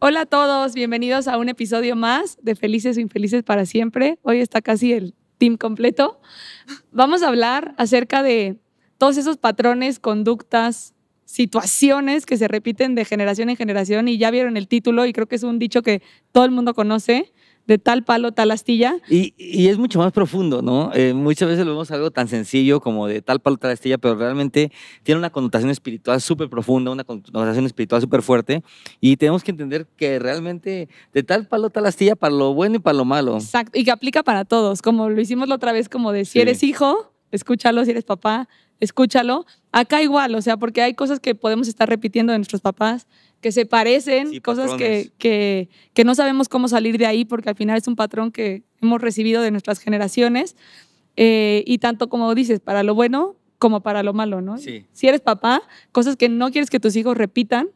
Hola a todos, bienvenidos a un episodio más de Felices o Infelices para Siempre. Hoy está casi el team completo. Vamos a hablar acerca de todos esos patrones, conductas, situaciones que se repiten de generación en generación y ya vieron el título y creo que es un dicho que todo el mundo conoce, de tal palo, tal astilla. Y es mucho más profundo, ¿no? Muchas veces lo vemos algo tan sencillo como de tal palo, tal astilla, pero realmente tiene una connotación espiritual súper profunda, una connotación espiritual súper fuerte y tenemos que entender que realmente de tal palo, tal astilla, para lo bueno y para lo malo. Exacto, y que aplica para todos, como lo hicimos la otra vez, como de si eres hijo, escúchalo, si eres papá, escúchalo. Acá igual, o sea, porque hay cosas que podemos estar repitiendo de nuestros papás, que se parecen, Sí, cosas patrones. que no sabemos cómo salir de ahí, porque al final es un patrón que hemos recibido de nuestras generaciones, y tanto como dices, para lo bueno como para lo malo, ¿no? Sí. Si eres papá, cosas que no quieres que tus hijos repitan,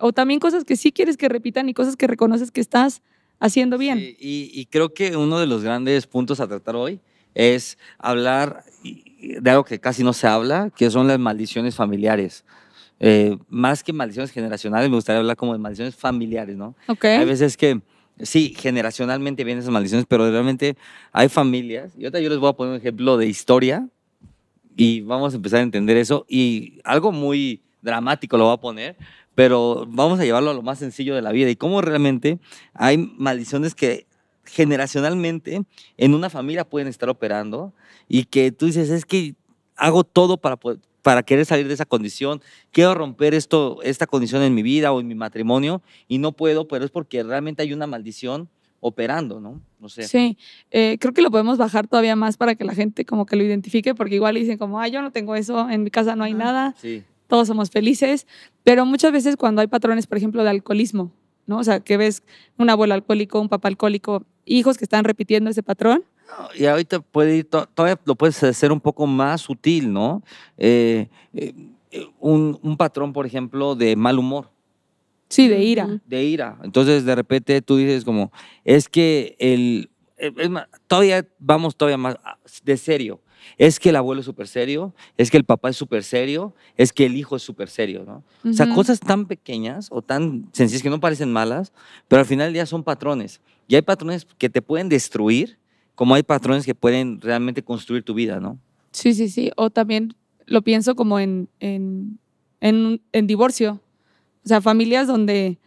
o también cosas que sí quieres que repitan y cosas que reconoces que estás haciendo bien. Sí, y creo que uno de los grandes puntos a tratar hoy es hablar de algo que casi no se habla, que son las maldiciones familiares. Más que maldiciones generacionales, me gustaría hablar como de maldiciones familiares, ¿no? Ok. Hay veces que, sí, generacionalmente vienen esas maldiciones, pero realmente hay familias, y ahorita yo les voy a poner un ejemplo de historia, y vamos a empezar a entender eso, y algo muy dramático lo voy a poner, pero vamos a llevarlo a lo más sencillo de la vida, y cómo realmente hay maldiciones que generacionalmente en una familia pueden estar operando, y que tú dices, es que hago todo para querer salir de esa condición, quiero romper esta condición en mi vida o en mi matrimonio y no puedo, pero es porque realmente hay una maldición operando, ¿no? No sé. Sí, creo que lo podemos bajar todavía más para que la gente como que lo identifique, porque igual dicen como, yo no tengo eso, en mi casa no hay nada, Sí. todos somos felices, pero muchas veces cuando hay patrones, por ejemplo, de alcoholismo, ¿no? O sea, que ves un abuelo alcohólico, un papá alcohólico, hijos que están repitiendo ese patrón. No, y ahorita puede ir, todavía lo puedes hacer un poco más sutil, ¿no? Un patrón, por ejemplo, de mal humor, Sí, de ira. de ira. Entonces, de repente tú dices como, es que todavía vamos todavía más de serio. Es que el abuelo es súper serio, es que el papá es súper serio, es que el hijo es súper serio, ¿no? O sea, cosas tan pequeñas o tan sencillas que no parecen malas, pero al final del día son patrones. Y hay patrones que te pueden destruir, como hay patrones que pueden realmente construir tu vida, ¿no? Sí, sí, sí. O también lo pienso como en divorcio. O sea, familias donde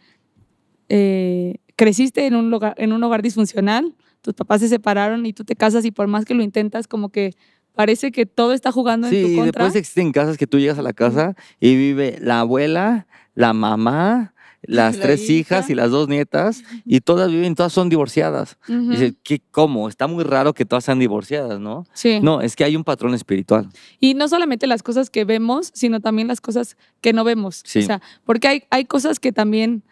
creciste en un hogar disfuncional, tus papás se separaron y tú te casas y por más que lo intentas, como que parece que todo está jugando en tu Sí, contra. después existen casas que tú llegas a la casa y vive la abuela, la mamá, las La tres hijas hija. y las dos nietas, y todas son divorciadas. Ujú. Dice, ¿cómo? Está muy raro que todas sean divorciadas, ¿no? Sí. No, es que hay un patrón espiritual. Y no solamente las cosas que vemos, sino también las cosas que no vemos. Sí. O sea, porque hay cosas que también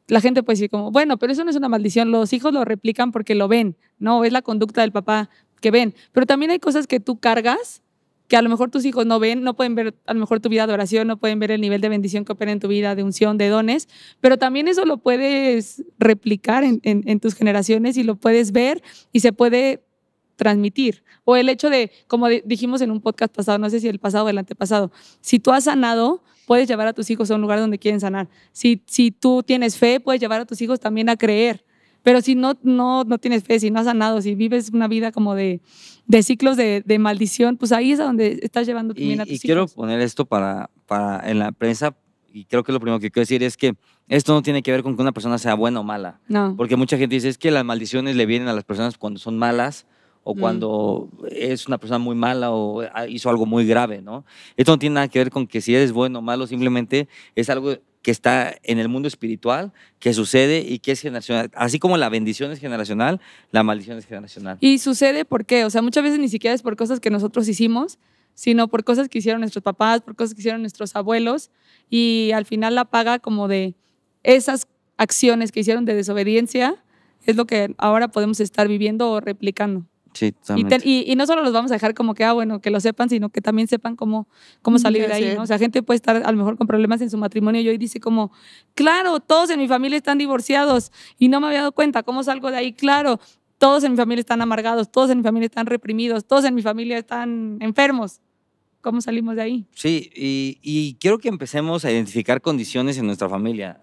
la gente puede decir como, bueno, pero eso no es una maldición, los hijos lo replican porque lo ven, ¿no? Es la conducta del papá que ven. Pero también hay cosas que tú cargas que a lo mejor tus hijos no ven, no pueden ver a lo mejor tu vida de oración, no pueden ver el nivel de bendición que opera en tu vida, de unción, de dones, pero también eso lo puedes replicar en tus generaciones y lo puedes ver y se puede transmitir. O el hecho de, como dijimos en un podcast pasado, no sé si el pasado o el antepasado, si tú has sanado, puedes llevar a tus hijos a un lugar donde quieren sanar. Si tú tienes fe, puedes llevar a tus hijos también a creer. Pero si no tienes fe, si no has sanado, si vives una vida como de ciclos de maldición, pues ahí es a donde estás llevando también a tus Y hijos. quiero poner esto en la prensa, y creo que lo primero que quiero decir es que esto no tiene que ver con que una persona sea buena o mala. No. Porque mucha gente dice, es que las maldiciones le vienen a las personas cuando son malas o cuando es una persona muy mala o hizo algo muy grave, ¿no? Esto no tiene nada que ver con que si eres bueno o malo, simplemente es algo que está en el mundo espiritual, que sucede y que es generacional. Así como la bendición es generacional, la maldición es generacional. Y sucede porque, o sea, muchas veces ni siquiera es por cosas que nosotros hicimos, sino por cosas que hicieron nuestros papás, por cosas que hicieron nuestros abuelos, y al final la paga como de esas acciones que hicieron de desobediencia es lo que ahora podemos estar viviendo o replicando. Sí, totalmente. Y no solo los vamos a dejar como que, bueno, que lo sepan, sino que también sepan cómo salir de ahí, ¿no? O sea, gente puede estar a lo mejor con problemas en su matrimonio y hoy dice como, claro, todos en mi familia están divorciados y no me había dado cuenta, ¿cómo salgo de ahí? Claro, todos en mi familia están amargados, todos en mi familia están reprimidos, todos en mi familia están enfermos. ¿Cómo salimos de ahí? Sí, y quiero que empecemos a identificar condiciones en nuestra familia.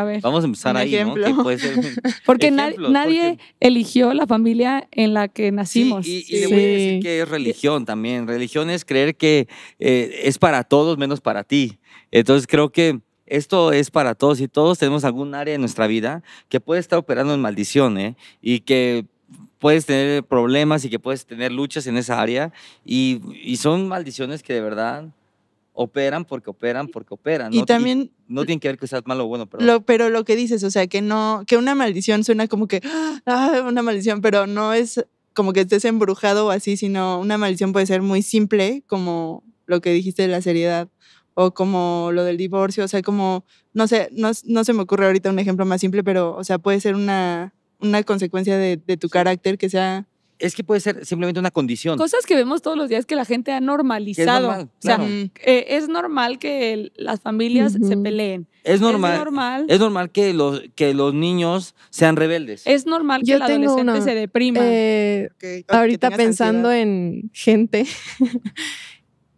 A ver. Vamos a empezar Un ahí, ejemplo. ¿no? Que puede ser Porque ejemplos, nadie eligió la familia en la que nacimos. Sí, y le voy a decir que es religión también. Religión es creer que es para todos menos para ti. Entonces creo que esto es para todos y todos tenemos algún área en nuestra vida que puede estar operando en maldición, ¿eh? Y que puedes tener problemas y que puedes tener luchas en esa área y son maldiciones que de verdad operan porque operan. Y ¿no? también no tienen que ver que seas malo o bueno, perdón. pero lo que dices, o sea, que no, que una maldición suena como que, una maldición, pero no es como que estés embrujado o así, sino una maldición puede ser muy simple, como lo que dijiste de la seriedad, o como lo del divorcio, o sea, como, no sé, no se me ocurre ahorita un ejemplo más simple, pero, o sea, puede ser una consecuencia de tu carácter que sea... Es que puede ser simplemente una condición. Cosas que vemos todos los días que la gente ha normalizado. normal, O sea, claro. es normal que las familias se peleen. Es normal. Es normal. Es normal que los niños sean rebeldes. Es normal que Yo el tengo adolescente una, se deprima. que ahorita tengas pensando ansiedad. en gente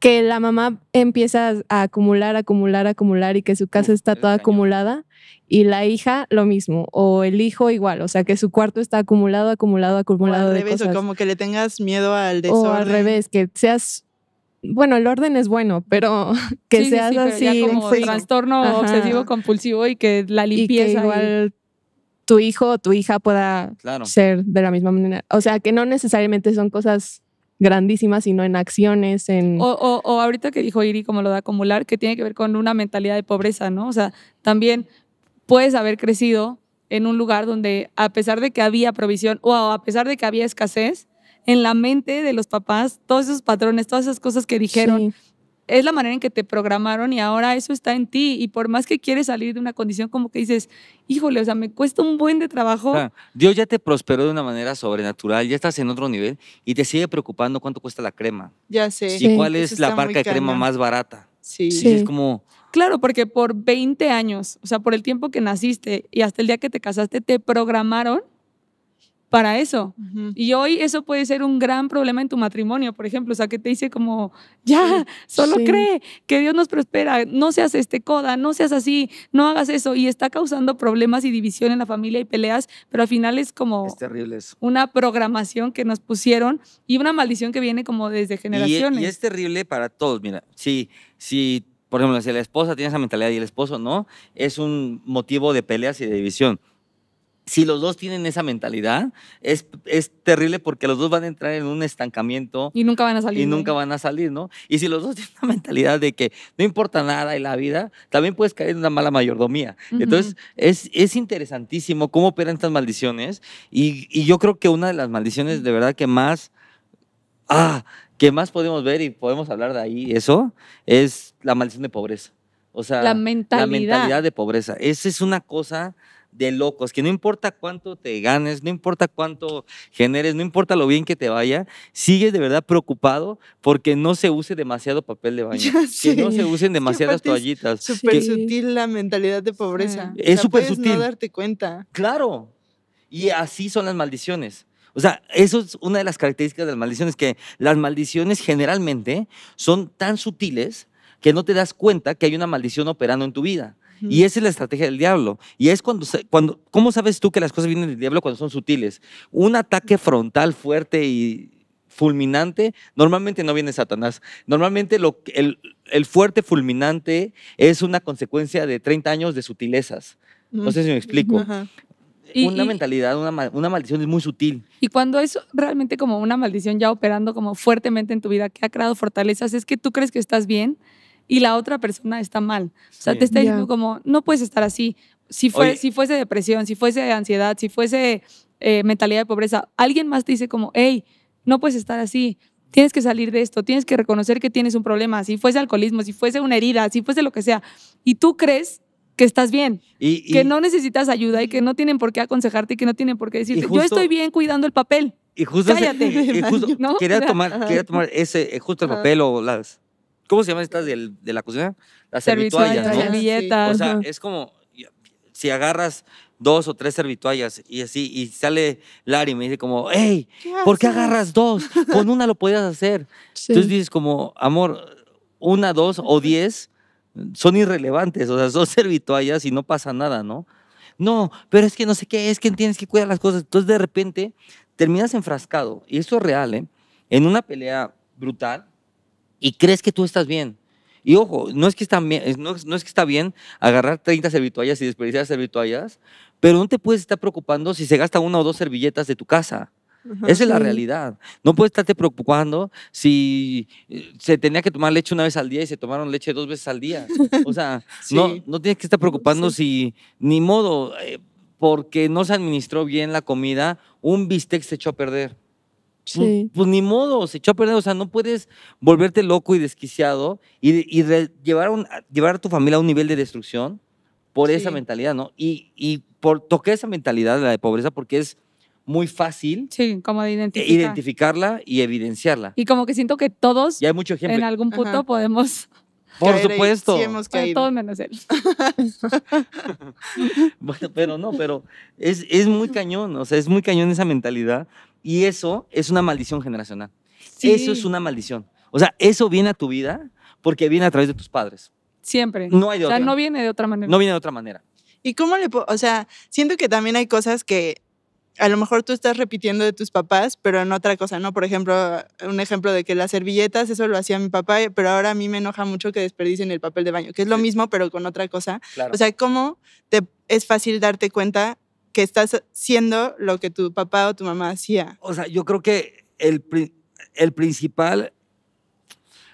que la mamá empieza a acumular y que su casa está es toda cañón. acumulada y la hija lo mismo o el hijo igual, o sea que su cuarto está acumulado O al de revés, o cosas. como que le tengas miedo al desorden. O al revés, que seas, bueno, el orden es bueno, pero que Sí, seas pero así ya un como freak. trastorno Ajá. obsesivo compulsivo y que la Y que limpieza igual tu hijo o tu hija pueda Claro. ser de la misma manera. O sea, que no necesariamente son cosas grandísimas, sino en acciones, en... o ahorita que dijo Iri, como lo de acumular, que tiene que ver con una mentalidad de pobreza, ¿no? O sea, también puedes haber crecido en un lugar donde a pesar de que había provisión o a pesar de que había escasez, en la mente de los papás, todos esos patrones, todas esas cosas que dijeron, Sí. es la manera en que te programaron y ahora eso está en ti. Y por más que quieres salir de una condición como que dices, híjole, o sea, me cuesta un buen de trabajo. O sea, Dios ya te prosperó de una manera sobrenatural, ya estás en otro nivel y te sigue preocupando cuánto cuesta la crema Ya sé. y cuál Eso es la está marca muy de crema cañón. más barata. Sí. Sí. Y es como, Claro, porque por 20 años, o sea, por el tiempo que naciste y hasta el día que te casaste, te programaron para eso. Ujú. Y hoy eso puede ser un gran problema en tu matrimonio, por ejemplo, o sea, que te dice como, ya, solo sí. cree que Dios nos prospera, no seas coda, no seas así, no hagas eso, y está causando problemas y división en la familia y peleas, pero al final es como es terrible eso. una programación que nos pusieron y una maldición que viene como desde generaciones. Y es terrible para todos, mira, si por ejemplo, si la esposa tiene esa mentalidad y el esposo no, es un motivo de peleas y de división. Si los dos tienen esa mentalidad, es terrible porque los dos van a entrar en un estancamiento Y nunca van a salir. y de nunca ahí. van a salir, ¿no? Y si los dos tienen una mentalidad de que no importa nada en la vida, también puedes caer en una mala mayordomía. Ujú. Entonces, es interesantísimo cómo operan estas maldiciones y yo creo que una de las maldiciones de verdad que más podemos ver y podemos hablar de ahí, eso, es la maldición de pobreza. O sea, La mentalidad. de pobreza. Esa es una cosa de locos, que no importa cuánto te ganes, no importa cuánto generes, no importa lo bien que te vaya, sigues de verdad preocupado porque no se use demasiado papel de baño, Ya sé. que no se usen demasiadas aparte es toallitas. Súper que- sutil la mentalidad de pobreza. Sí. O sea, Es súper puedes sutil. no darte cuenta. Claro. Y así son las maldiciones. O sea, eso es una de las características de las maldiciones, que las maldiciones generalmente son tan sutiles que no te das cuenta que hay una maldición operando en tu vida. Y esa es la estrategia del diablo. Y es cuando ¿cómo sabes tú que las cosas vienen del diablo cuando son sutiles? Un ataque frontal fuerte y fulminante, normalmente no viene Satanás. Normalmente el fuerte fulminante es una consecuencia de 30 años de sutilezas. No sé si me explico. Ajá. Una Y- mentalidad, una maldición es muy sutil. Y cuando es realmente como una maldición ya operando como fuertemente en tu vida, que ha creado fortalezas, es que tú crees que estás bien y la otra persona está mal. O sea, Sí. te está diciendo Ya. como, no puedes estar así. Si Oye. fuese depresión, si fuese ansiedad, si fuese mentalidad de pobreza, alguien más te dice como, hey, no puedes estar así. Tienes que salir de esto, tienes que reconocer que tienes un problema, si fuese alcoholismo, si fuese una herida, si fuese lo que sea. Y tú crees que estás bien, Y que no necesitas ayuda y que no tienen por qué aconsejarte y que no tienen por qué decirte, yo justo- estoy bien cuidando el papel. y justo, cállate. y justo ¿No? quería O sea, tomar ese, justo el Ajá. papel o las, ¿cómo se llaman estas de la cocina? Las servituallas, ¿no? servilletas. O sea, Ajá. es como, si agarras 2 o 3 servituallas y así, y sale Larry y me dice como, hey, ¿por qué haces? agarras 2? Con una lo podías hacer. Sí. Entonces dices como, amor, 1, 2 o 10, son irrelevantes, o sea, son servitoallas y no pasa nada, ¿no? No, pero es que no sé qué, es que tienes que cuidar las cosas. Entonces, de repente, terminas enfrascado, y esto es real, ¿eh? En una pelea brutal y crees que tú estás bien. Y ojo, no es que está bien, no es que está bien agarrar 30 servitoallas y desperdiciar servitoallas, pero no te puedes estar preocupando si se gasta 1 o 2 servilletas de tu casa. Esa es la Sí. realidad. No puedes estarte preocupando si se tenía que tomar leche 1 vez al día y se tomaron leche 2 veces al día. O sea, Sí. no tienes que estar preocupando si, ni modo, porque no se administró bien la comida, un bistec se echó a perder. Sí. Pues ni modo, se echó a perder. O sea, no puedes volverte loco y desquiciado y llevar a tu familia a un nivel de destrucción por esa Sí. mentalidad, ¿no? Y toqué esa mentalidad, la de pobreza, porque es muy fácil Sí, como de identificar. identificarla y evidenciarla. Y como que siento que todos Y hay mucho ejemplo. en algún punto Ajá. podemos, Por Caer ahí. supuesto. Sí, hemos bueno, caído. todos menos él. Bueno, pero es muy cañón, o sea, es muy cañón esa mentalidad. Y eso es una maldición generacional. Sí. Eso es una maldición. O sea, eso viene a tu vida porque viene a través de tus padres. Siempre. No hay de O sea, otra. no viene de otra manera. No viene de otra manera. ¿Y cómo o sea, siento que también hay cosas que a lo mejor tú estás repitiendo de tus papás, pero en otra cosa, ¿no? Por ejemplo, un ejemplo de que las servilletas, eso lo hacía mi papá, pero ahora a mí me enoja mucho que desperdicien el papel de baño, que es lo Sí. mismo, pero con otra cosa. Claro. O sea, ¿cómo es fácil darte cuenta que estás siendo lo que tu papá o tu mamá hacía? O sea, yo creo que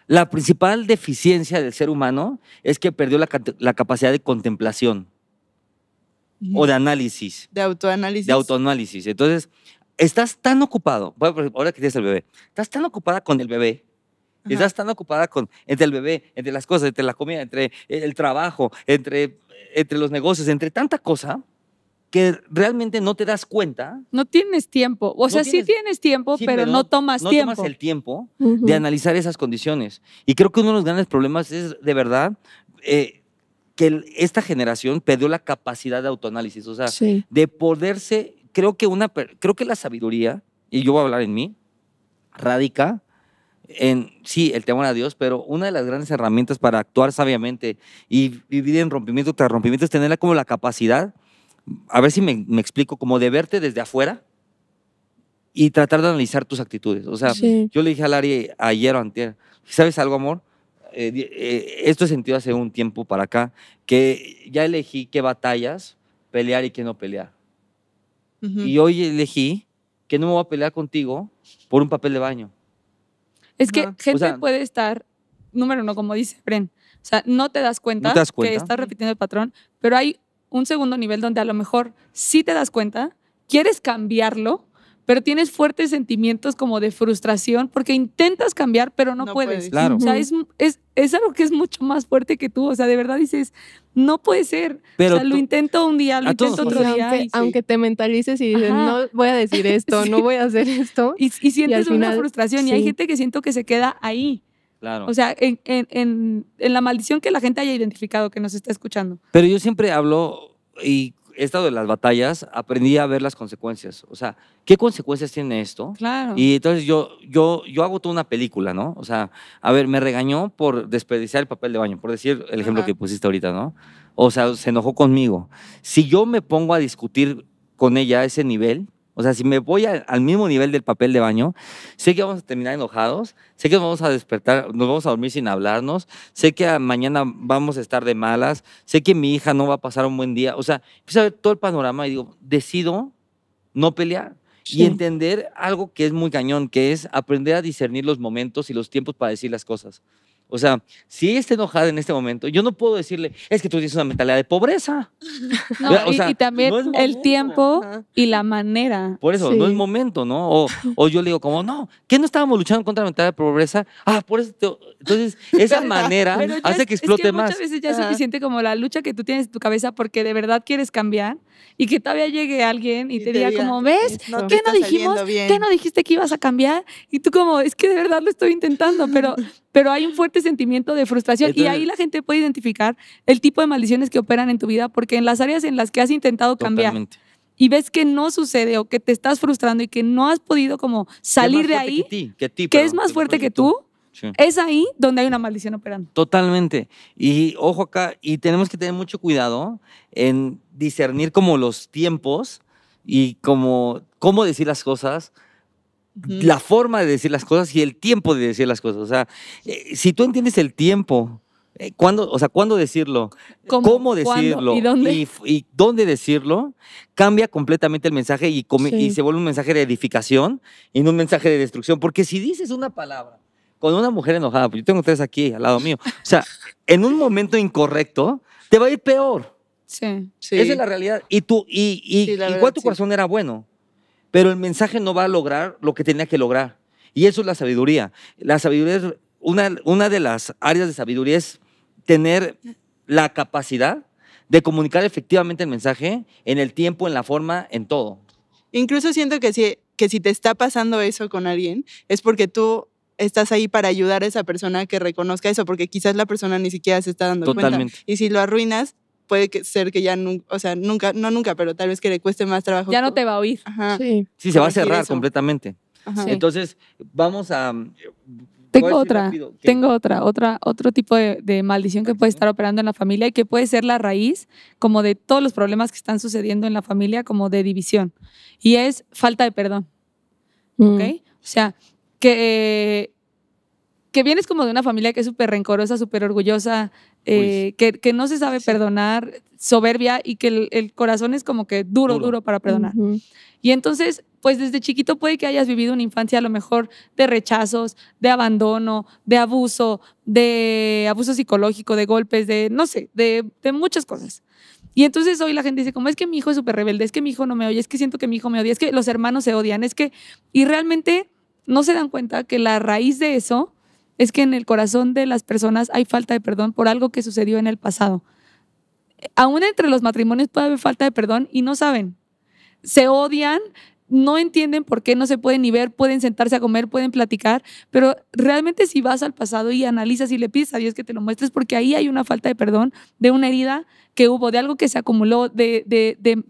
la principal deficiencia del ser humano es que perdió la capacidad de contemplación o de análisis. De autoanálisis. De autoanálisis. Entonces, estás tan ocupado, ahora que tienes el bebé, estás tan ocupada con el bebé, Ajá. estás tan ocupada entre el bebé, entre las cosas, entre la comida, entre el trabajo, entre los negocios, entre tanta cosa, que realmente no te das cuenta. No tienes tiempo. O No sea, sí tienes- tienes tiempo, Sí, pero no tomas no tiempo. tomas el tiempo Ujú. de analizar esas condiciones. Y creo que uno de los grandes problemas es, de verdad, que esta generación perdió la capacidad de autoanálisis. O sea, Sí. de poderse, creo que la sabiduría, y yo voy a hablar en mí, radica en, sí, el temor a Dios, pero una de las grandes herramientas para actuar sabiamente y vivir en rompimiento tras rompimiento es tener como la capacidad, a ver si me explico, como de verte desde afuera y tratar de analizar tus actitudes. O sea, Sí. yo le dije a Lari ayer o antier, ¿sabes algo, amor? Esto he sentido hace un tiempo para acá, que ya elegí qué batallas pelear y qué no pelear. Ujú. Y hoy elegí que no me voy a pelear contigo por un papel de baño. Es que Ajá. gente O sea, puede estar, número uno, como dice Bren, o sea, no te das cuenta, No te das cuenta. que estás repitiendo el patrón, pero hay un segundo nivel donde a lo mejor sí te das cuenta, quieres cambiarlo, pero tienes fuertes sentimientos como de frustración porque intentas cambiar, pero no No puedes. puedes. Claro. O sea, es algo que es mucho más fuerte que tú. O sea, de verdad dices, no puede ser. Pero o sea, lo tú- intento un día, lo a todos intento nos otro pasa. día. Aunque, Y, aunque te mentalices y dices, Ajá. no voy a decir esto, Sí. no voy a hacer esto. y sientes al una final, frustración. Y hay sí. gente que siento que se queda ahí. Claro. O sea, en la maldición que la gente haya identificado, que nos está escuchando. Pero yo siempre hablo, y estado de las batallas, aprendí a ver las consecuencias. O sea, ¿qué consecuencias tiene esto? Claro. Y entonces yo hago toda una película, ¿no? O sea, a ver, me regañó por desperdiciar el papel de baño, por decir el ejemplo Ajá. que pusiste ahorita, ¿no? O sea, se enojó conmigo. Si yo me pongo a discutir con ella a ese nivel, o sea, si me voy al mismo nivel del papel de baño, sé que vamos a terminar enojados, sé que vamos a despertar, nos vamos a dormir sin hablarnos, sé que mañana vamos a estar de malas, sé que mi hija no va a pasar un buen día. O sea, empiezo a ver todo el panorama y digo, decido no pelear. Sí. Y entender algo que es muy cañón, que es aprender a discernir los momentos y los tiempos para decir las cosas. O sea, si ella está enojada en este momento, yo no puedo decirle, es que tú tienes una mentalidad de pobreza. No, O sea, y también no es el momento. tiempo Ajá. y la manera. Por eso, Sí. no es momento, ¿no? O yo le digo como, no, ¿qué no estábamos luchando contra la mentalidad de pobreza? Ah, por eso. Entonces, esa manera Pero ya hace que es explote más. muchas veces ya es Ajá. suficiente como la lucha que tú tienes en tu cabeza porque de verdad quieres cambiar y que todavía llegue alguien y te diga como, ¿ves? no te ¿Qué no está dijimos? saliendo bien. ¿Qué no dijiste que ibas a cambiar? Y tú como, es que de verdad lo estoy intentando, pero hay un fuerte sentimiento de frustración y Entonces- ahí la gente puede identificar el tipo de maldiciones que operan en tu vida porque en las áreas en las que has intentado cambiar Totalmente. y ves que no sucede o que te estás frustrando y que no has podido como ¿Qué salir más de fuerte ahí, que ti? Que ti, que perdón, es más fuerte que tú, Sí. Es ahí donde hay una maldición operando. Totalmente. Y ojo acá, y tenemos que tener mucho cuidado en discernir como los tiempos y como cómo decir las cosas, la forma de decir las cosas y el tiempo de decir las cosas. O sea, si tú entiendes el tiempo, cuándo decirlo, cómo ¿Cuándo? decirlo ¿Y dónde? y dónde decirlo, cambia completamente el mensaje y Sí. se vuelve un mensaje de edificación y no un mensaje de destrucción. Porque si dices una palabra con una mujer enojada, pues yo tengo 3 aquí al lado mío, o sea, en un momento incorrecto, te va a ir peor. Sí. Sí. Esa es la realidad. Y Sí, la igual verdad, tu sí. corazón era bueno, pero el mensaje no va a lograr lo que tenía que lograr. Y eso es la sabiduría. La sabiduría es una de las áreas de sabiduría es tener la capacidad de comunicar efectivamente el mensaje en el tiempo, en la forma, en todo. Incluso siento que si te está pasando eso con alguien, es porque tú estás ahí para ayudar a esa persona a que reconozca eso, porque quizás la persona ni siquiera se está dando Totalmente. cuenta. Y si lo arruinas, puede ser que ya nunca, pero tal vez que le cueste más trabajo. Ya no te va a oír. Ajá. Sí. Sí, se va a Corregir cerrar eso. completamente. Ajá. Sí. Entonces, vamos a... Tengo voy a decir otra, rápido que- otro tipo de maldición que puede estar operando en la familia y que puede ser la raíz como de todos los problemas que están sucediendo en la familia, como de división. Y es falta de perdón, ¿ok? O sea, que vienes como de una familia que es súper rencorosa, súper orgullosa, que no se sabe perdonar, soberbia y que el corazón es como que duro para perdonar. Ujú. Y entonces, pues desde chiquito puede que hayas vivido una infancia a lo mejor de rechazos, de abandono, de abuso psicológico, de golpes, de no sé, de muchas cosas. Y entonces hoy la gente dice, como es que mi hijo es súper rebelde, es que mi hijo no me oye, es que siento que mi hijo me odia, es que los hermanos se odian, es que... Y realmente no se dan cuenta que la raíz de eso es que en el corazón de las personas hay falta de perdón por algo que sucedió en el pasado. Aún entre los matrimonios puede haber falta de perdón y no saben. Se odian, no entienden por qué no se pueden ni ver, pueden sentarse a comer, pueden platicar, pero realmente si vas al pasado y analizas y le pides a Dios que te lo muestres, porque ahí hay una falta de perdón, de una herida que hubo, de algo que se acumuló, de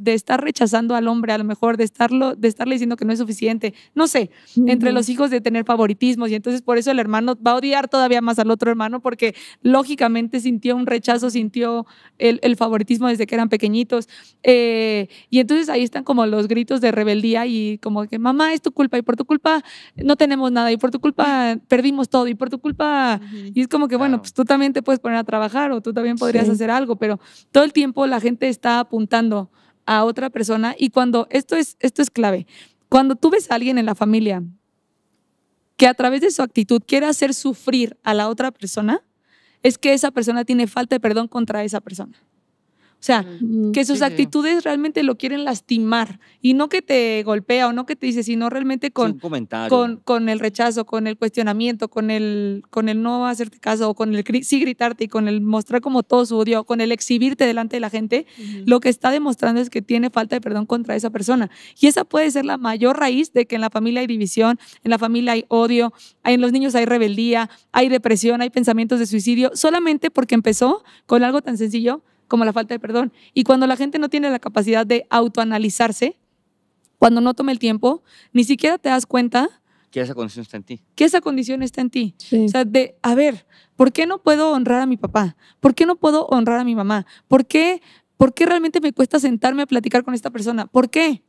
estar rechazando al hombre, a lo mejor, de estarle diciendo que no es suficiente, no sé, entre los hijos de tener favoritismos, y entonces por eso el hermano va a odiar todavía más al otro hermano, porque lógicamente sintió un rechazo, sintió el favoritismo desde que eran pequeñitos, y entonces ahí están como los gritos de rebeldía y como que mamá es tu culpa y por tu culpa no tenemos nada y por tu culpa perdimos todo y por tu culpa, y es como que bueno, Claro. pues tú también te puedes poner a trabajar o tú también podrías Sí. hacer algo, pero todo el tiempo la gente está apuntando a otra persona y cuando esto es clave, cuando tú ves a alguien en la familia que a través de su actitud quiere hacer sufrir a la otra persona, es que esa persona tiene falta de perdón contra esa persona. O sea, que sus Sí, sí. actitudes realmente lo quieren lastimar y no que te golpea o no que te dice, sino realmente Sí, con, un comentario. con el rechazo, con el cuestionamiento, con el no hacerte caso o con el sí gritarte y con el mostrar como todo su odio, con el exhibirte delante de la gente, lo que está demostrando es que tiene falta de perdón contra esa persona. Y esa puede ser la mayor raíz de que en la familia hay división, en la familia hay odio, en los niños hay rebeldía, hay depresión, hay pensamientos de suicidio, solamente porque empezó con algo tan sencillo como la falta de perdón. Y cuando la gente no tiene la capacidad de autoanalizarse, cuando no toma el tiempo, ni siquiera te das cuenta Que esa condición está en ti. que esa condición está en ti. Sí. O sea, a ver, ¿por qué no puedo honrar a mi papá? ¿Por qué no puedo honrar a mi mamá? ¿Por qué realmente me cuesta sentarme a platicar con esta persona? ¿Por qué?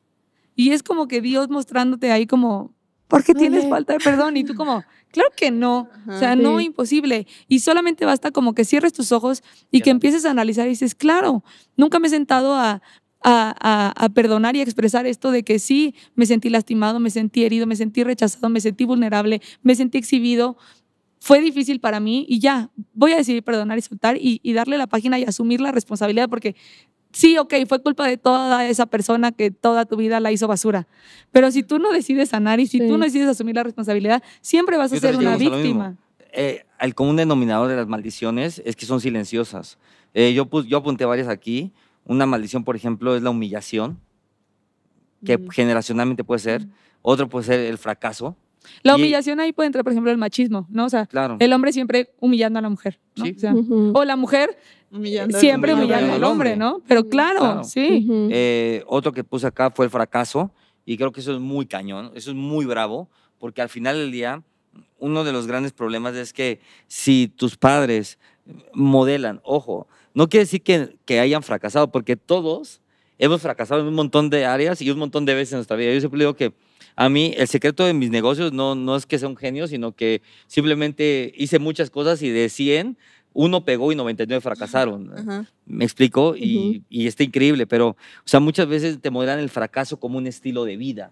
Y es como que Dios mostrándote ahí como, ¿por qué tienes Vale. falta de perdón? Y tú como, claro que no. O sea, Ajá. no, Sí. imposible. Y solamente basta como que cierres tus ojos y que empieces a analizar y dices, claro, nunca me he sentado a perdonar y a expresar esto de que sí, me sentí lastimado, me sentí herido, me sentí rechazado, me sentí vulnerable, me sentí exhibido. Fue difícil para mí y ya, voy a decidir perdonar y soltar y darle la página y asumir la responsabilidad porque sí, ok, fue culpa de toda esa persona que toda tu vida la hizo basura. Pero si tú no decides sanar y si Sí. tú no decides asumir la responsabilidad, siempre vas a Y otra ser vez una llegamos a lo víctima. El común denominador de las maldiciones es que son silenciosas. Yo apunté varias aquí. Una maldición, por ejemplo, es la humillación, que generacionalmente puede ser. Otro puede ser el fracaso. La Y- humillación ahí puede entrar, por ejemplo, el machismo, ¿no? O sea, Claro. el hombre siempre humillando a la mujer, ¿no? Sí. O sea, Ujú. o la mujer Humillando siempre al humillando hombre. al hombre, ¿no? Pero claro, Claro. sí. Ujú. Otro que puse acá fue el fracaso. Y creo que eso es muy cañón. Eso es muy bravo. Porque al final del día, uno de los grandes problemas es que si tus padres modelan, ojo, no quiere decir que hayan fracasado, porque todos hemos fracasado en un montón de áreas y un montón de veces en nuestra vida. Yo siempre digo que a mí el secreto de mis negocios no es que sea un genio, sino que simplemente hice muchas cosas y de 100, uno pegó y 99 fracasaron. Ajá. ¿Me explico? Y está increíble, pero, o sea, muchas veces te modelan el fracaso como un estilo de vida.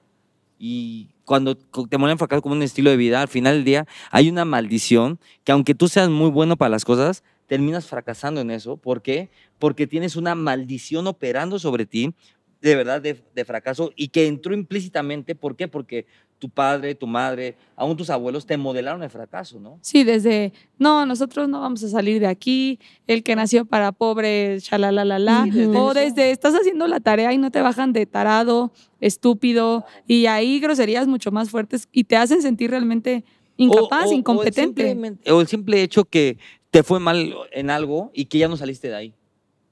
Y cuando te modelan el fracaso como un estilo de vida, al final del día hay una maldición que aunque tú seas muy bueno para las cosas, terminas fracasando en eso. ¿Por qué? Porque tienes una maldición operando sobre ti, de verdad, de fracaso, y que entró implícitamente. ¿Por qué? Porque tu padre, tu madre, aún tus abuelos te modelaron el fracaso, ¿no? Sí, desde, no, nosotros no vamos a salir de aquí, el que nació para pobre, shalalalala, Sí, desde o eso. desde, estás haciendo la tarea y no te bajan de tarado, estúpido, y ahí groserías mucho más fuertes y te hacen sentir realmente incapaz, incompetente. O el simple hecho que te fue mal en algo y que ya no saliste de ahí.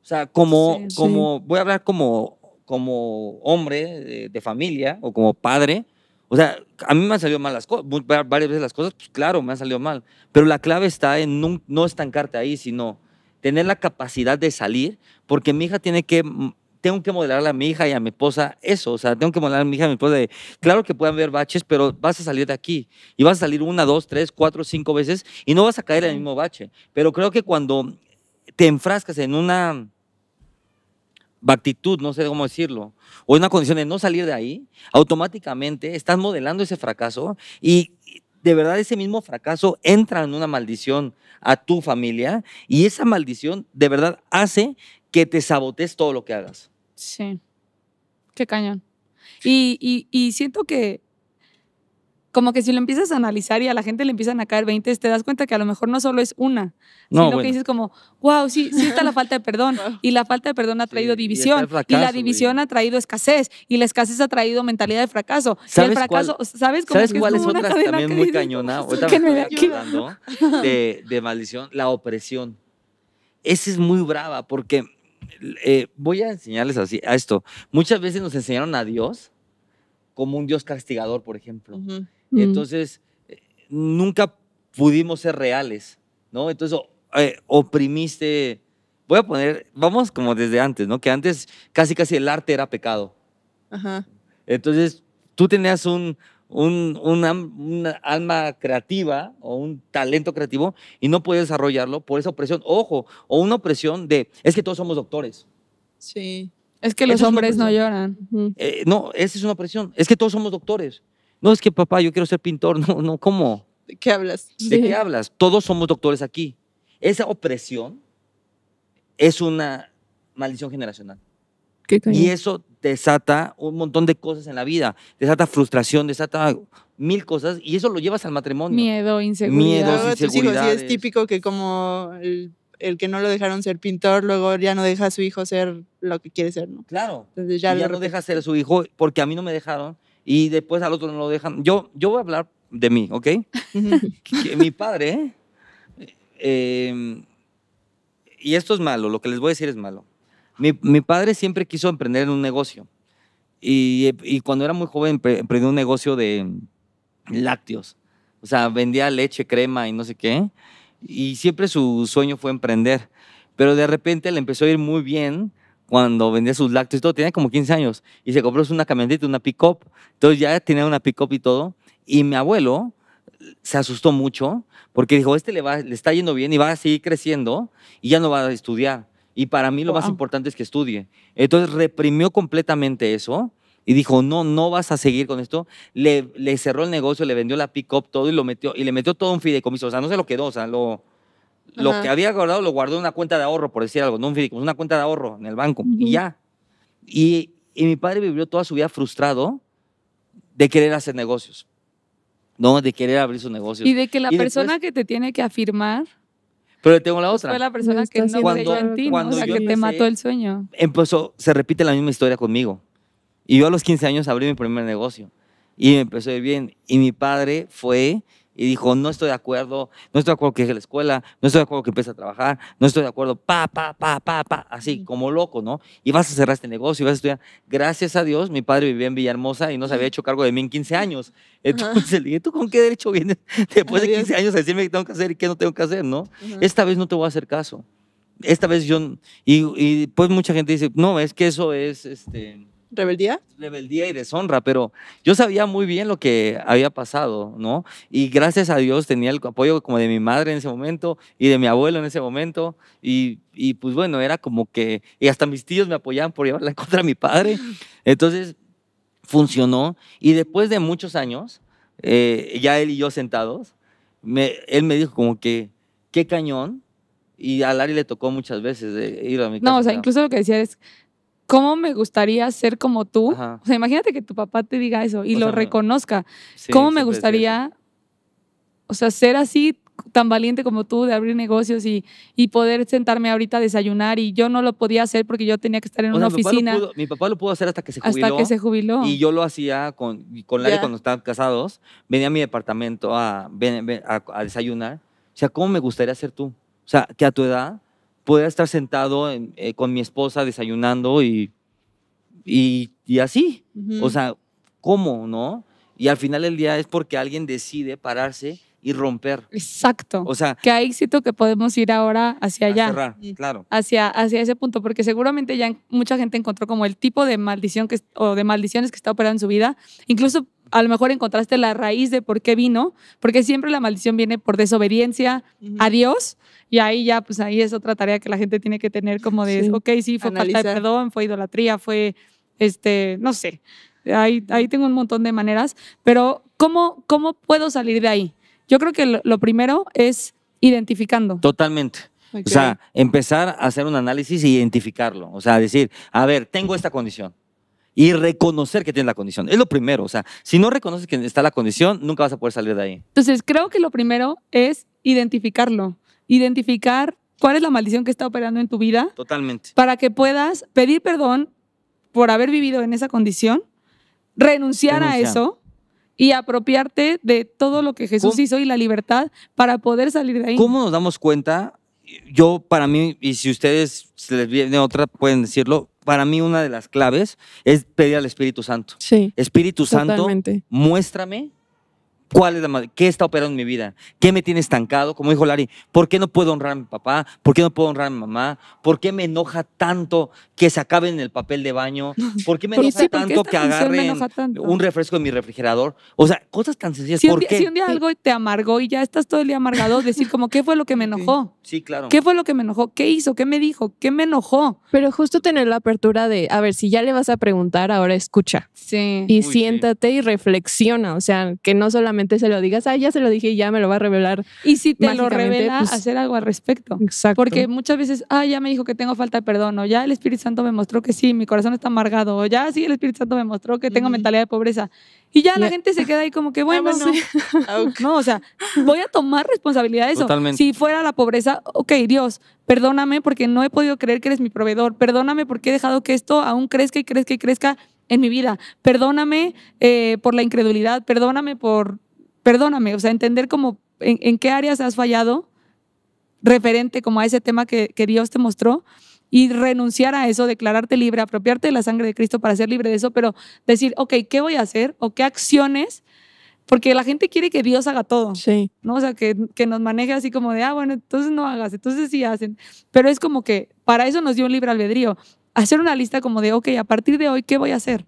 O sea, como, Sí. voy a hablar como hombre de familia o como padre. O sea, a mí me han salido mal las cosas, varias veces las cosas, pues claro, me han salido mal. Pero la clave está en no estancarte ahí, sino tener la capacidad de salir, porque mi hija tengo que modelarle a mi hija y a mi esposa eso. O sea, tengo que modelar a mi hija y a mi esposa de, claro que puedan haber baches, pero vas a salir de aquí. Y vas a salir 1, 2, 3, 4, 5 veces y no vas a caer en el mismo bache. Pero creo que cuando te enfrascas en una actitud, no sé cómo decirlo, o en una condición de no salir de ahí, automáticamente estás modelando ese fracaso y de verdad ese mismo fracaso entra en una maldición a tu familia y esa maldición de verdad hace que te sabotees todo lo que hagas. Sí, qué cañón. Y siento que como que si lo empiezas a analizar y a la gente le empiezan a caer 20, te das cuenta que a lo mejor no solo es una, No, sino bueno. que dices como, wow, sí está la falta de perdón. Y la falta de perdón ha traído Sí, y división. está el fracaso, Y la división güey. ha traído escasez. Y la escasez ha traído mentalidad de fracaso. Y el ¿Sabes fracaso, cuál- ¿sabes? Como ¿Sabes que cuál es como una otra cadena también que muy dices, cañona? "No, Ahorita me sáquenme de estoy aquí". acordando de maldición, la opresión. Esa es muy brava porque voy a enseñarles así a esto. Muchas veces nos enseñaron a Dios como un Dios castigador, por ejemplo. Ujú. Entonces, nunca pudimos ser reales, ¿no? Entonces, oprimiste. Vamos como desde antes, ¿no? Que antes casi el arte era pecado. Ajá. Entonces, tú tenías una alma creativa o un talento creativo y no podías desarrollarlo por esa opresión. Ojo, o una opresión es que todos somos doctores. Sí. Es que Eso los es una hombres no opresión. lloran. Ujú. No, esa es una opresión. Es que todos somos doctores. No, es que papá, yo quiero ser pintor. No, ¿cómo? ¿De qué hablas? ¿De Sí. qué hablas? Todos somos doctores aquí. Esa opresión es una maldición generacional. Qué cañón. Y eso desata un montón de cosas en la vida. Desata frustración, desata 1000 cosas y eso lo llevas al matrimonio. Miedo, Miedos, inseguridad. Luego a tus hijos, sí es inseguridades. típico que como el que no lo dejaron ser pintor, luego ya no deja a su hijo ser lo que quiere ser, ¿no? Claro. Entonces Y ya, ya lo no deja ser su hijo porque a mí no me dejaron y después al otro no lo dejan. Yo voy a hablar de mí, ¿ok? Que mi padre, y esto es malo, lo que les voy a decir es malo. Mi padre siempre quiso emprender en un negocio y cuando era muy joven emprendió un negocio de lácteos. O sea, vendía leche, crema y no sé qué. Y siempre su sueño fue emprender. Pero de repente le empezó a ir muy bien cuando vendía sus lácteos y todo. Tenía como 15 años y se compró una camioneta, una pick-up. Entonces ya tenía una pick-up y todo. Y mi abuelo se asustó mucho porque dijo, le está yendo bien y va a seguir creciendo y ya no va a estudiar. Y para mí lo más Wow. importante es que estudie. Entonces reprimió completamente eso y dijo, no vas a seguir con esto. Le cerró el negocio, le vendió la pick-up, todo y le metió todo un fideicomiso. O sea, no se lo quedó, o sea, lo Ajá. que había guardado lo guardó en una cuenta de ahorro, por decir algo, no un fideicomiso, una cuenta de ahorro en el banco Ujú. y ya. Y mi padre vivió toda su vida frustrado de querer hacer negocios, ¿no? De querer abrir sus negocios. Y de que la Y después- persona que te tiene que afirmar Pero tengo la pues, otra. fue la persona No que está no haciendo creyó en ti, ¿no? cuando O sea, yo que te empecé- mató el sueño. Se repite la misma historia conmigo. Y yo a los 15 años abrí mi primer negocio. Y me empezó a ir bien. Y mi padre fue y dijo, no estoy de acuerdo que deje la escuela, no estoy de acuerdo que empiece a trabajar, no estoy de acuerdo, así como loco, ¿no? Y vas a cerrar este negocio y vas a estudiar. Gracias a Dios, mi padre vivía en Villahermosa y no se había hecho cargo de mí en 15 años. Entonces le dije, ¿tú con qué derecho vienes después de 15 años a decirme qué tengo que hacer y qué no tengo que hacer, ¿no? Esta vez no te voy a hacer caso. Esta vez y pues mucha gente dice, no, es que eso es ¿Rebeldía? rebeldía y deshonra, pero yo sabía muy bien lo que había pasado, ¿no? Y gracias a Dios tenía el apoyo como de mi madre en ese momento y de mi abuelo en ese momento y pues bueno, era como que, y hasta mis tíos me apoyaban por llevarla en contra de mi padre, entonces funcionó y después de muchos años, ya él y yo sentados, él me dijo como que, qué cañón, y a Lari le tocó muchas veces de ir a mi casa. No, o sea, incluso lo que decía es, ¿cómo me gustaría ser como tú? Ajá. O sea, imagínate que tu papá te diga eso y O lo sea, reconozca. Sí, ¿Cómo me siempre decía gustaría, o sea, ser así tan valiente como tú de abrir negocios y poder sentarme ahorita a desayunar y yo no lo podía hacer porque yo tenía que estar en eso. O una sea, oficina mi papá lo pudo hacer hasta que se jubiló. hasta que se jubiló? Y yo lo hacía con Lari Ya. cuando estaban casados. Venía a mi departamento a desayunar. O sea, ¿cómo me gustaría ser tú? O sea, que a tu edad pueda estar sentado con mi esposa desayunando y así. Ujú. O sea, ¿cómo, no? Y al final del día es porque alguien decide pararse y romper. Exacto. O sea, Que ahí siento que podemos ir ahora hacia a allá. cerrar, Mm. claro. Hacia ese punto, porque seguramente ya mucha gente encontró como el tipo de maldición o de maldiciones que está operando en su vida. Incluso a lo mejor encontraste la raíz de por qué vino, porque siempre la maldición viene por desobediencia Ujú. a Dios, y ahí ya, pues ahí es otra tarea que la gente tiene que tener como de, Sí. ok, sí, fue falta de Analizar. perdón, fue idolatría, fue, no sé, ahí tengo un montón de maneras, pero ¿cómo puedo salir de ahí? Yo creo que lo primero es identificando. Totalmente. Ok. O sea, empezar a hacer un análisis e identificarlo. O sea, decir, a ver, tengo esta condición. Y reconocer que tienes la condición. Es lo primero. O sea, si no reconoces que está la condición, nunca vas a poder salir de ahí. Entonces, creo que lo primero es identificarlo. Identificar cuál es la maldición que está operando en tu vida Totalmente. para que puedas pedir perdón por haber vivido en esa condición, renunciar a eso y apropiarte de todo lo que Jesús ¿Cómo? hizo y la libertad para poder salir de ahí. ¿Cómo nos damos cuenta? Yo, para mí, y si ustedes se les viene otra, pueden decirlo, para mí una de las claves es pedir al Espíritu Santo. Sí, Espíritu Santo, totalmente. muéstrame cuál es qué está operando en mi vida, qué me tiene estancado, como dijo Lari, ¿por qué no puedo honrar a mi papá? ¿Por qué no puedo honrar a mi mamá? ¿Por qué me enoja tanto que se acabe en el papel de baño? ¿Por qué me Porque enoja sí, porque tanto esta que canción me agarren enoja tanto. un refresco en mi refrigerador? O sea, cosas tan sencillas. Si ¿Por un, qué? si un día algo te amargó y ya estás todo el día amargado, decir como, ¿qué fue lo que me Ok. enojó? Sí, claro. ¿Qué fue lo que me enojó? ¿Qué hizo? ¿Qué me dijo? ¿Qué me enojó? Pero justo tener la apertura de, a ver, si ya le vas a preguntar, ahora escucha. Sí. Y Uy, sí. siéntate y reflexiona. O sea, que no solamente se lo digas, ya se lo dije y ya me lo va a revelar. Y si te lo Mágicamente, revela, pues, hacer algo al respecto. Exacto. Porque muchas veces, ya me dijo que tengo falta de perdón, o ya el Espíritu Santo me mostró que sí, mi corazón está amargado, o ya sí, el Espíritu Santo me mostró que tengo Ujú. mentalidad de pobreza. Y ya la Ya. gente se queda ahí como que, bueno, bueno. no, o sea, voy a tomar responsabilidad de eso. Totalmente. Si fuera la pobreza, ok, Dios, perdóname porque no he podido creer que eres mi proveedor, perdóname porque he dejado que esto aún crezca y crezca y crezca en mi vida, perdóname por la incredulidad, perdóname, o sea, entender como en qué áreas has fallado referente como a ese tema que Dios te mostró y renunciar a eso, declararte libre, apropiarte de la sangre de Cristo para ser libre de eso, pero decir, ok, ¿qué voy a hacer? ¿O qué acciones? Porque la gente quiere que Dios haga todo, Sí. ¿no? O sea, que nos maneje así como de, bueno, entonces no hagas, entonces sí hacen. Pero es como que para eso nos dio un libre albedrío. Hacer una lista como de, ok, a partir de hoy, ¿qué voy a hacer?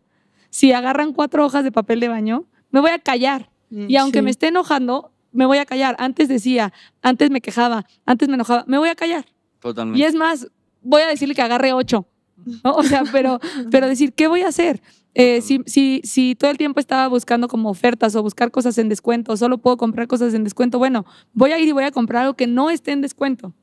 Si agarran 4 hojas de papel de baño, me voy a callar. Y aunque Sí. me esté enojando, me voy a callar. Antes decía, antes me quejaba, antes me enojaba, me voy a callar. Totalmente. Y es más, voy a decirle que agarre 8, ¿no? O sea, pero decir, ¿qué voy a hacer? Si todo el tiempo estaba buscando como ofertas o buscar cosas en descuento, solo puedo comprar cosas en descuento, bueno, voy a ir y voy a comprar algo que no esté en descuento.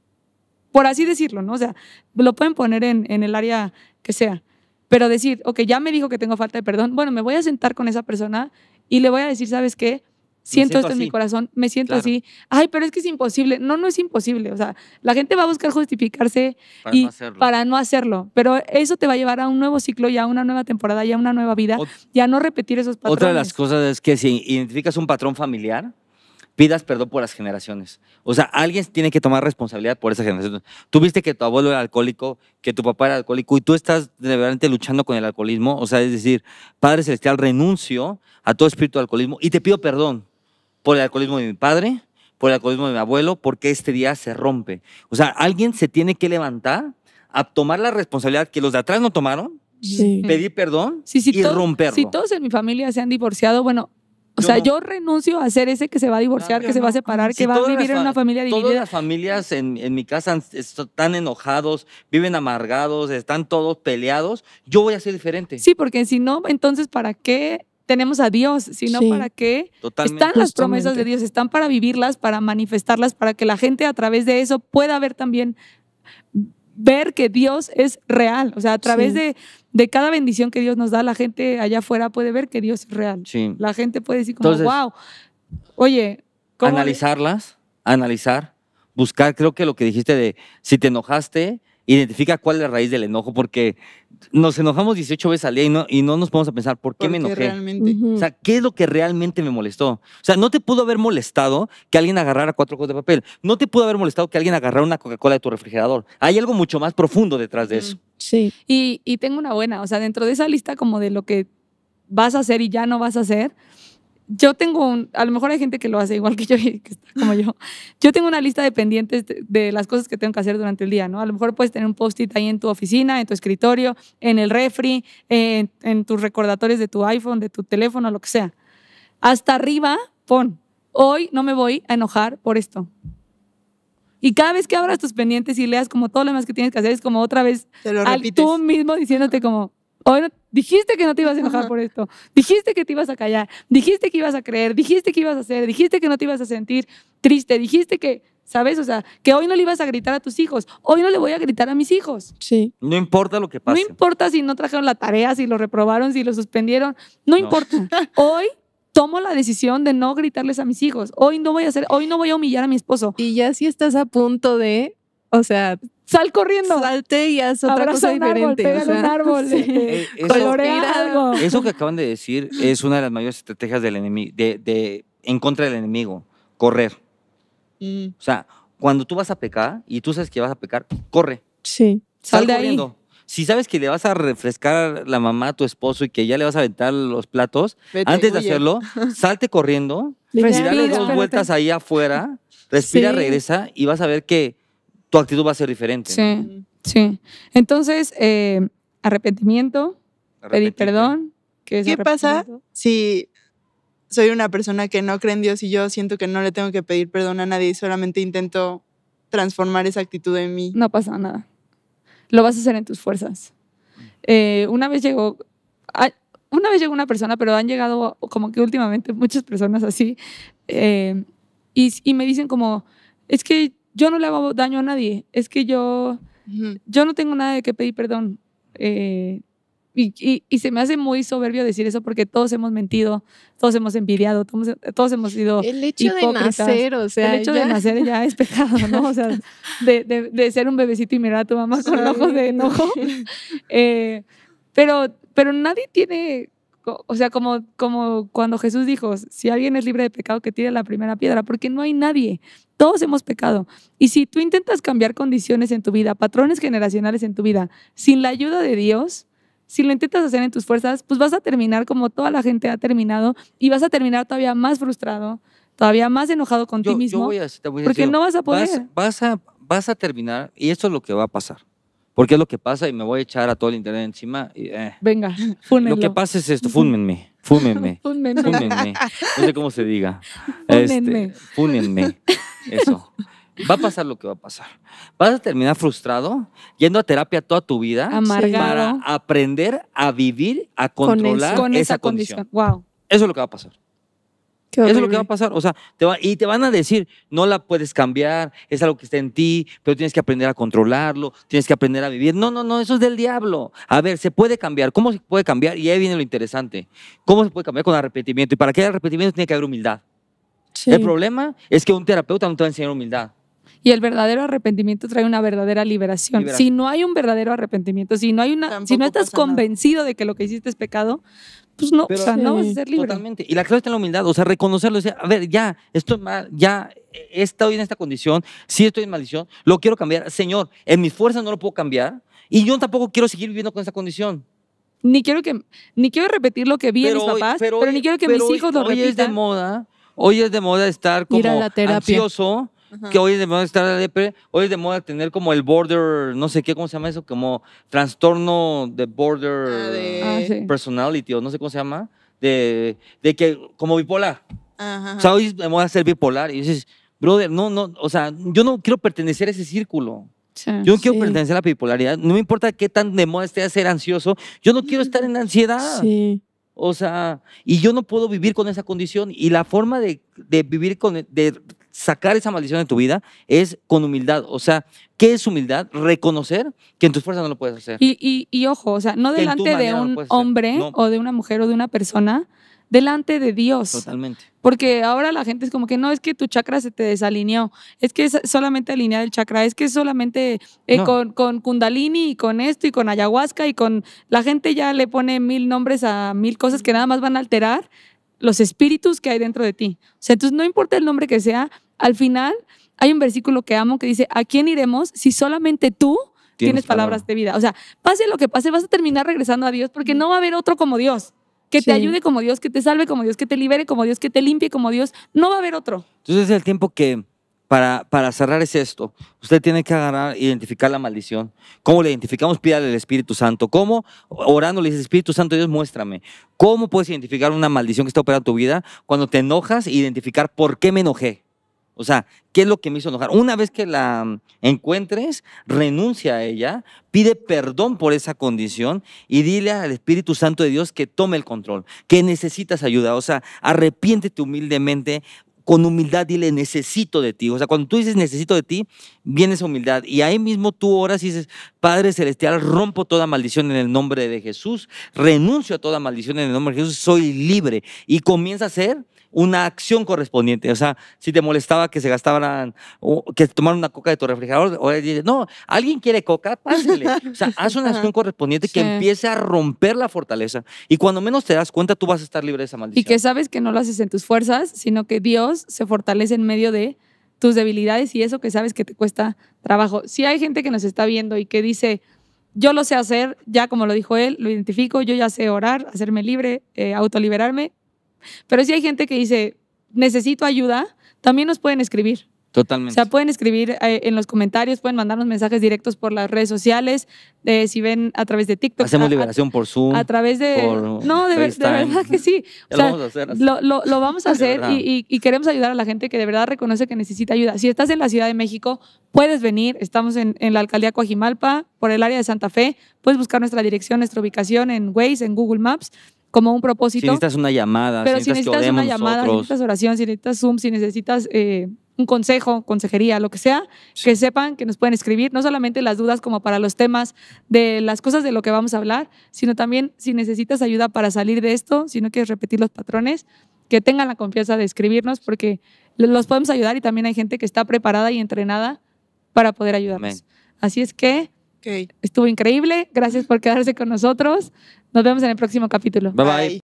Por así decirlo, ¿no? O sea, lo pueden poner en el área que sea. Pero decir, ok, ya me dijo que tengo falta de perdón, bueno, me voy a sentar con esa persona y le voy a decir, ¿sabes qué? Siento esto en mi así. corazón, me siento Claro. así. Ay, pero es que es imposible. No, no es imposible. O sea, la gente va a buscar justificarse Para y no hacerlo. para no hacerlo. Pero eso te va a llevar a un nuevo ciclo y a una nueva temporada y a una nueva vida Ot- y a no repetir esos patrones. Otra de las cosas es que si identificas un patrón familiar, pidas perdón por las generaciones. O sea, alguien tiene que tomar responsabilidad por esa generación. Tú viste que tu abuelo era alcohólico, que tu papá era alcohólico y tú estás de verdad luchando con el alcoholismo. O sea, es decir, Padre Celestial, renuncio a todo espíritu de alcoholismo y te pido perdón por el alcoholismo de mi padre, por el alcoholismo de mi abuelo, porque este día se rompe. O sea, alguien se tiene que levantar a tomar la responsabilidad que los de atrás no tomaron, Sí. pedir perdón Sí, y romperlo. Si todos en mi familia se han divorciado, bueno, o Yo sea, no. yo renuncio a ser ese que se va a divorciar, Claro, que se va a no. separar, Si que va a todas vivir las en una fa- familia Todas dividida. las familias en mi casa están enojados, viven amargados, están todos peleados. Yo voy a ser diferente. Sí, porque si no, entonces, ¿para qué tenemos a Dios? Si no, Sí. ¿para qué? Totalmente. Están las promesas de Justamente. Dios, están para vivirlas, para manifestarlas, para que la gente a través de eso pueda ver también, ver que Dios es real. O sea, a través Sí. de cada bendición que Dios nos da, la gente allá afuera puede ver que Dios es real. Sí. La gente puede decir como, Entonces, wow, oye, ¿cómo Analizarlas, analizar, buscar, creo que lo que dijiste de si te enojaste, identifica cuál es la raíz del enojo, porque nos enojamos 18 veces al día y no nos ponemos a pensar, ¿por qué me Porque enojé? realmente. Ujú. O sea, ¿qué es lo que realmente me molestó? O sea, no te pudo haber molestado que alguien agarrara 4 hojas de papel. No te pudo haber molestado que alguien agarrara una Coca-Cola de tu refrigerador. Hay algo mucho más profundo detrás de eso. Sí. Y tengo una buena, o sea, dentro de esa lista como de lo que vas a hacer y ya no vas a hacer, yo tengo a lo mejor hay gente que lo hace igual que yo y que está como yo. Yo tengo una lista de pendientes de las cosas que tengo que hacer durante el día, ¿no? A lo mejor puedes tener un post-it ahí en tu oficina, en tu escritorio, en el refri, en tus recordatorios de tu iPhone, de tu teléfono, lo que sea. Hasta arriba pon, hoy no me voy a enojar por esto. Y cada vez que abras tus pendientes y leas como todo lo demás que tienes que hacer, es como otra vez Te lo repites. tú mismo diciéndote como, hoy dijiste que no te ibas a enojar por esto, dijiste que te ibas a callar, dijiste que ibas a creer, dijiste que ibas a hacer, dijiste que no te ibas a sentir triste, dijiste que, ¿sabes? O sea, que hoy no le ibas a gritar a tus hijos, hoy no le voy a gritar a mis hijos. Sí. No importa lo que No pase. importa si no trajeron la tarea, si lo reprobaron, si lo suspendieron, no No. importa. Hoy tomo la decisión de no gritarles a mis hijos. Hoy no voy a humillar a mi esposo. Y ya si estás a punto de, o sea, Sal corriendo. salte y haz otra Abraza cosa un árbol, diferente. pégale o sea, un árbol, sí. colorea Respira. algo. Eso que acaban de decir es una de las mayores estrategias del enemigo, en contra del enemigo, correr. Mm. O sea, cuando tú vas a pecar y tú sabes que vas a pecar, corre. Sí. Sal de ahí. corriendo. Si sabes que le vas a refrescar la mamá a tu esposo y que ya le vas a aventar los platos, Vete, antes de huye. hacerlo, salte corriendo y Respira, dale dos espérate. vueltas ahí afuera, respira, Sí. regresa y vas a ver que tu actitud va a ser diferente. Sí, Mm. sí. Entonces, arrepentimiento, pedir perdón. ¿Qué es ¿Qué pasa arrepentimiento? si soy una persona que no cree en Dios y yo siento que no le tengo que pedir perdón a nadie y solamente intento transformar esa actitud en mí? No pasa nada. Lo vas a hacer en tus fuerzas. Una vez llegó una persona, pero han llegado como que últimamente muchas personas así, y me dicen como, es que yo no le hago daño a nadie, es que yo Ujú. no tengo nada de qué pedir perdón. Y se me hace muy soberbio decir eso porque todos hemos mentido, todos hemos envidiado, todos hemos sido El hecho hipócritas. de nacer, o sea, el hecho ya- de nacer ya es pecado, ¿no? O sea, de ser un bebecito y mirar a tu mamá con ojos de enojo. Pero nadie tiene, o sea, como cuando Jesús dijo, si alguien es libre de pecado, que tire la primera piedra, porque no hay nadie. Todos hemos pecado. Y si tú intentas cambiar condiciones en tu vida, patrones generacionales en tu vida, sin la ayuda de Dios, si lo intentas hacer en tus fuerzas, pues vas a terminar como toda la gente ha terminado y vas a terminar todavía más frustrado, todavía más enojado con ti mismo, te voy a porque decir, no vas a poder. vas a terminar, y esto es lo que va a pasar. Porque es lo que pasa y me voy a echar a todo el internet encima. Y, Venga, fúnenlo. lo que pasa es esto, fúnenme, fúnenme. Fúnenme. Fúnenme. No sé cómo se diga. Fúnenme. Fúnenme. Eso. Va a pasar lo que va a pasar. Vas a terminar frustrado, yendo a terapia toda tu vida Amargado. para aprender a vivir, a controlar Con esa esa condición. condición. Wow. Eso es lo que va a pasar. Qué Eso es lo que horrible. va a pasar. O sea, te van a decir, no la puedes cambiar, es algo que está en ti, pero tienes que aprender a controlarlo, tienes que aprender a vivir. No, eso es del diablo. A ver, se puede cambiar. ¿Cómo se puede cambiar? Y ahí viene lo interesante. ¿Cómo se puede cambiar? Con arrepentimiento. Y para que haya arrepentimiento tiene que haber humildad. Sí. El problema es que un terapeuta no te va a enseñar humildad. Y el verdadero arrepentimiento trae una verdadera liberación. Liberación. Si no hay un verdadero arrepentimiento, si no Tampoco estás pasa nada. convencido de que lo que hiciste es pecado, pues no, Pero- o sea, no vas a Sí, ser libre. Totalmente. Y la clave está en la humildad, o sea, reconocerlo, decir, a ver, ya, estoy mal, ya estoy en esta condición, sí estoy en maldición, lo quiero cambiar. Señor, en mis fuerzas no lo puedo cambiar y yo tampoco quiero seguir viviendo con esta condición. Ni quiero repetir lo que vi en mis papás, pero ni quiero que mis hijos lo hoy es de repitan. moda, hoy es de moda estar Ir a como la terapia. ansioso, Ajá. que hoy es de moda estar depre, hoy es de moda tener como el border, no sé qué, ¿cómo se llama eso? Como trastorno de border Ah, sí. personality o no sé cómo se llama, de que como bipolar. Ajá. O sea, hoy es de moda ser bipolar y dices, brother, no, o sea, yo no quiero pertenecer a ese círculo. Sí. Yo no quiero Sí. pertenecer a la bipolaridad. No me importa qué tan de moda esté ser ansioso. Yo no quiero estar en ansiedad. Sí. O sea, y yo no puedo vivir con esa condición. Y la forma de vivir de sacar esa maldición de tu vida es con humildad. O sea, ¿qué es humildad? Reconocer que en tus fuerzas no lo puedes hacer. Y ojo, o sea, no Que en tu delante de manera no un puedes hacer. hombre No. o de una mujer o de una persona, delante de Dios. Totalmente. Porque ahora la gente es como que no, es que tu chakra se te desalineó, es que es solamente alinear el chakra, es que es solamente No. con Kundalini y con esto y con ayahuasca y con... La gente ya le pone 1000 nombres a 1000 cosas que nada más van a alterar los espíritus que hay dentro de ti. O sea, entonces no importa el nombre que sea, al final hay un versículo que amo que dice, ¿a quién iremos si solamente tú tienes palabras de vida? O sea, pase lo que pase, vas a terminar regresando a Dios porque no va a haber otro como Dios. Que te Sí. ayude como Dios, que te salve como Dios, que te libere como Dios, que te limpie como Dios. No va a haber otro. Entonces el tiempo que para cerrar es esto. Usted tiene que agarrar, identificar la maldición. ¿Cómo la identificamos? Pídale al Espíritu Santo. ¿Cómo? Orando le dices, Espíritu Santo, Dios, muéstrame. ¿Cómo puedes identificar una maldición que está operando en tu vida? Cuando te enojas, identificar por qué me enojé. O sea, ¿qué es lo que me hizo enojar? Una vez que la encuentres, renuncia a ella, pide perdón por esa condición y dile al Espíritu Santo de Dios que tome el control, que necesitas ayuda. O sea, arrepiéntete humildemente. Con humildad dile, necesito de ti. O sea, cuando tú dices necesito de ti, viene esa humildad. Y ahí mismo tú oras y dices, Padre Celestial, rompo toda maldición en el nombre de Jesús. Renuncio a toda maldición en el nombre de Jesús. Soy libre. Y comienza a hacer una acción correspondiente. O sea, si te molestaba que se gastaran, o que tomaran una coca de tu refrigerador, o dices, no, ¿alguien quiere coca? Pásele. O sea, haz una acción correspondiente que Sí. empiece a romper la fortaleza. Y cuando menos te das cuenta, tú vas a estar libre de esa maldición. Y que sabes que no lo haces en tus fuerzas, sino que Dios se fortalece en medio de tus debilidades y eso que sabes que te cuesta trabajo. Si hay gente que nos está viendo y que dice, yo lo sé hacer, ya como lo dijo él, lo identifico, yo ya sé orar, hacerme libre, autoliberarme. Pero si hay gente que dice, necesito ayuda, también nos pueden escribir. O Totalmente. sea, pueden escribir en los comentarios, pueden mandarnos mensajes directos por las redes sociales, si ven a través de TikTok. Hacemos liberación por Zoom. A través de... por No, de FaceTime. verdad que sí. Ya O sea, lo vamos a hacer así. lo vamos a De hacer verdad. y queremos ayudar a la gente que de verdad reconoce que necesita ayuda. Si estás en la Ciudad de México, puedes venir. Estamos en la alcaldía Coajimalpa, por el área de Santa Fe. Puedes buscar nuestra dirección, nuestra ubicación en Waze, en Google Maps, como un Si propósito. necesitas una llamada, Pero si si necesitas que necesitas una oremos llamada, si nosotros. necesitas oración, si necesitas Zoom, si necesitas un consejo, consejería, lo que sea, que sepan que nos pueden escribir, no solamente las dudas como para los temas de las cosas de lo que vamos a hablar, sino también si necesitas ayuda para salir de esto, si no quieres repetir los patrones, que tengan la confianza de escribirnos porque los podemos ayudar y también hay gente que está preparada y entrenada para poder ayudarnos. Amén. Así es que Ok. estuvo increíble. Gracias por quedarse con nosotros. Nos vemos en el próximo capítulo. Bye bye.